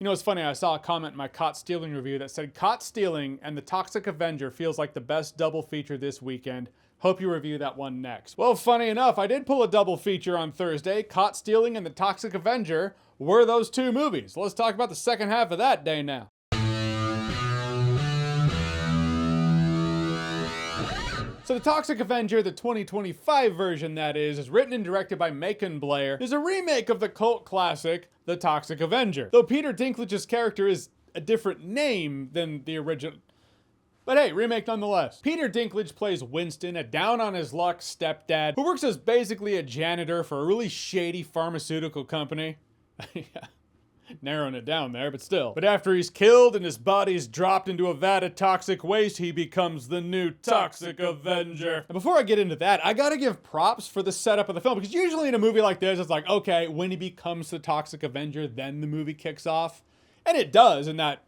You know, it's funny, I saw a comment in my Caught Stealing review that said, Caught Stealing and the Toxic Avenger feels like the best double feature this weekend. Hope you review that one next. Well, funny enough, I did pull a double feature on Thursday. Caught Stealing and the Toxic Avenger were those two movies. Let's talk about the second half of that day now. So the Toxic Avenger, the 2025 version that is written and directed by Macon Blair, is a remake of the cult classic, The Toxic Avenger. Though Peter Dinklage's character is a different name than the original. But hey, remake nonetheless. Peter Dinklage plays Winston, a down-on-his-luck stepdad who works as basically a janitor for a really shady pharmaceutical company. Yeah. Narrowing it down there, but still. But after he's killed and his body's dropped into a vat of toxic waste, he becomes the new Toxic Avenger. And before I get into that, I gotta give props for the setup of the film, because usually in a movie like this, it's like, okay, when he becomes the Toxic Avenger, then the movie kicks off. And it does in that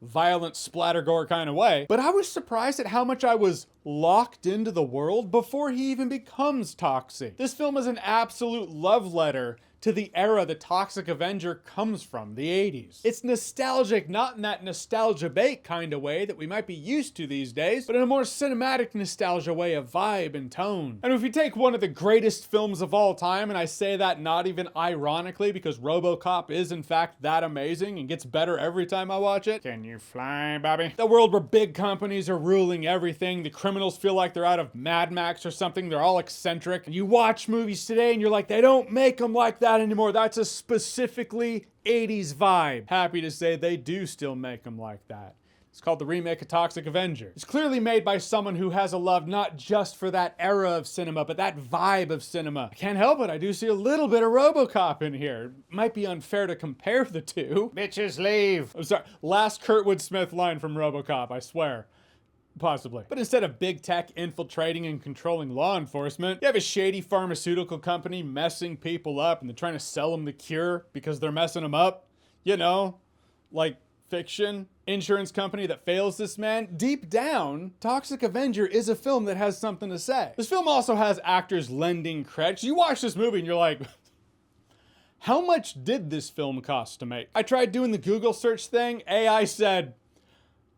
violent splattergore kind of way. But I was surprised at how much I was locked into the world before he even becomes toxic. This film is an absolute love letter to the era the Toxic Avenger comes from, the 80s. It's nostalgic, not in that nostalgia bait kind of way that we might be used to these days, but in a more cinematic nostalgia way of vibe and tone. And if you take one of the greatest films of all time, and I say that not even ironically because RoboCop is in fact that amazing and gets better every time I watch it. Can you fly, Bobby? The world where big companies are ruling everything, the criminals feel like they're out of Mad Max or something, they're all eccentric. And you watch movies today and you're like, they don't make them like that anymore. That's a specifically 80s vibe. Happy to say they do still make them like that. It's called the remake of Toxic Avenger. It's clearly made by someone who has a love not just for that era of cinema, but that vibe of cinema. I can't help it, I do see a little bit of RoboCop in here. Might be unfair to compare the two. Bitches leave. I'm sorry, last Kurtwood Smith line from RoboCop, I swear. Possibly. But instead of big tech infiltrating and controlling law enforcement, you have a shady pharmaceutical company messing people up and they're trying to sell them the cure because they're messing them up. You know, like fiction. Insurance company that fails this man. Deep down, Toxic Avenger is a film that has something to say. This film also has actors lending credits. You watch this movie and you're like, how much did this film cost to make? I tried doing the Google search thing. AI said,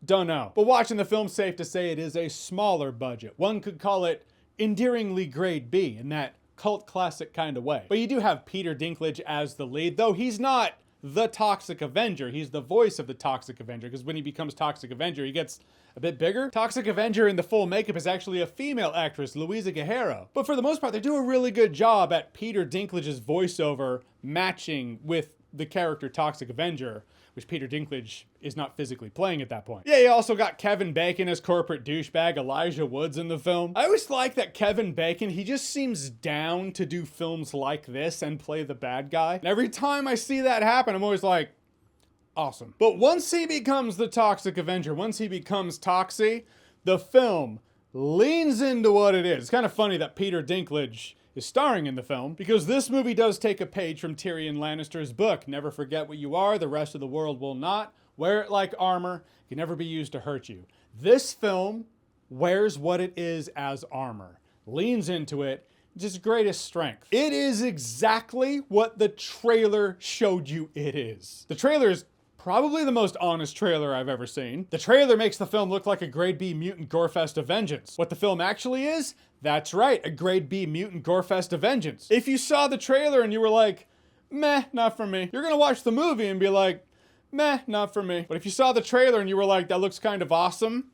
don't know. But watching the film, safe to say it is a smaller budget. One could call it endearingly grade B in that cult classic kind of way. But you do have Peter Dinklage as the lead, though he's not the Toxic Avenger. He's the voice of the Toxic Avenger, because when he becomes Toxic Avenger, he gets a bit bigger. Toxic Avenger in the full makeup is actually a female actress, Luisa Guerrero. But for the most part, they do a really good job at Peter Dinklage's voiceover matching with the character Toxic Avenger, which Peter Dinklage is not physically playing at that point. Yeah, you also got Kevin Bacon as corporate douchebag Elijah Woods in the film. I always like that Kevin Bacon, he just seems down to do films like this and play the bad guy. And every time I see that happen, I'm always like, awesome. But once he becomes the Toxic Avenger, once he becomes Toxie, the film leans into what it is. It's kind of funny that Peter Dinklage is starring in the film, because this movie does take a page from Tyrion Lannister's book, Never Forget What You Are, the rest of the world will not. Wear it like armor, it can never be used to hurt you. This film wears what it is as armor, leans into it, just greatest strength. It is exactly what the trailer showed you it is. The trailer is probably the most honest trailer I've ever seen. The trailer makes the film look like a grade B mutant gorefest of vengeance. What the film actually is? That's right, a grade B mutant gorefest of vengeance. If you saw the trailer and you were like, meh, not for me, you're gonna watch the movie and be like, meh, not for me. But if you saw the trailer and you were like, that looks kind of awesome,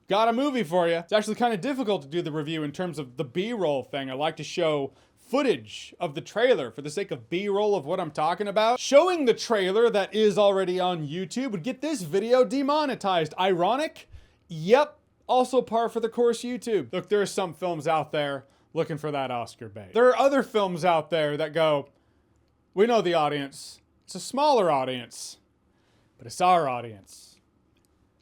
got a movie for you. It's actually kind of difficult to do the review in terms of the B-roll thing. I like to show footage of the trailer for the sake of B-roll of what I'm talking about. Showing the trailer that is already on YouTube would get this video demonetized. Ironic? Yep. Also par for the course YouTube. Look, there are some films out there looking for that Oscar bait. There are other films out there that go, we know the audience. It's a smaller audience, but it's our audience.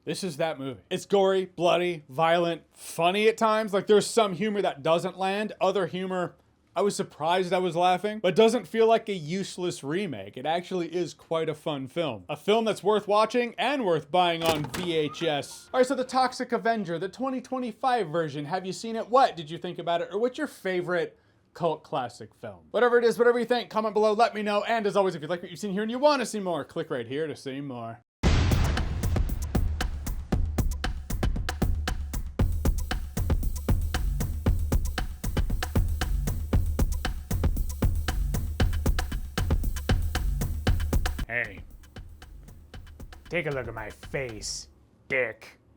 This is that movie. It's gory, bloody, violent, funny at times. Like there's some humor that doesn't land. Other humor, I was surprised I was laughing, but doesn't feel like a useless remake. It actually is quite a fun film. A film that's worth watching and worth buying on VHS. All right, so The Toxic Avenger, the 2025 version. Have you seen it? What did you think about it? Or what's your favorite cult classic film. Whatever it is, whatever you think, comment below, let me know. And as always, if you like what you've seen here and you want to see more, click right here to see more. Hey, take a look at my face, dick.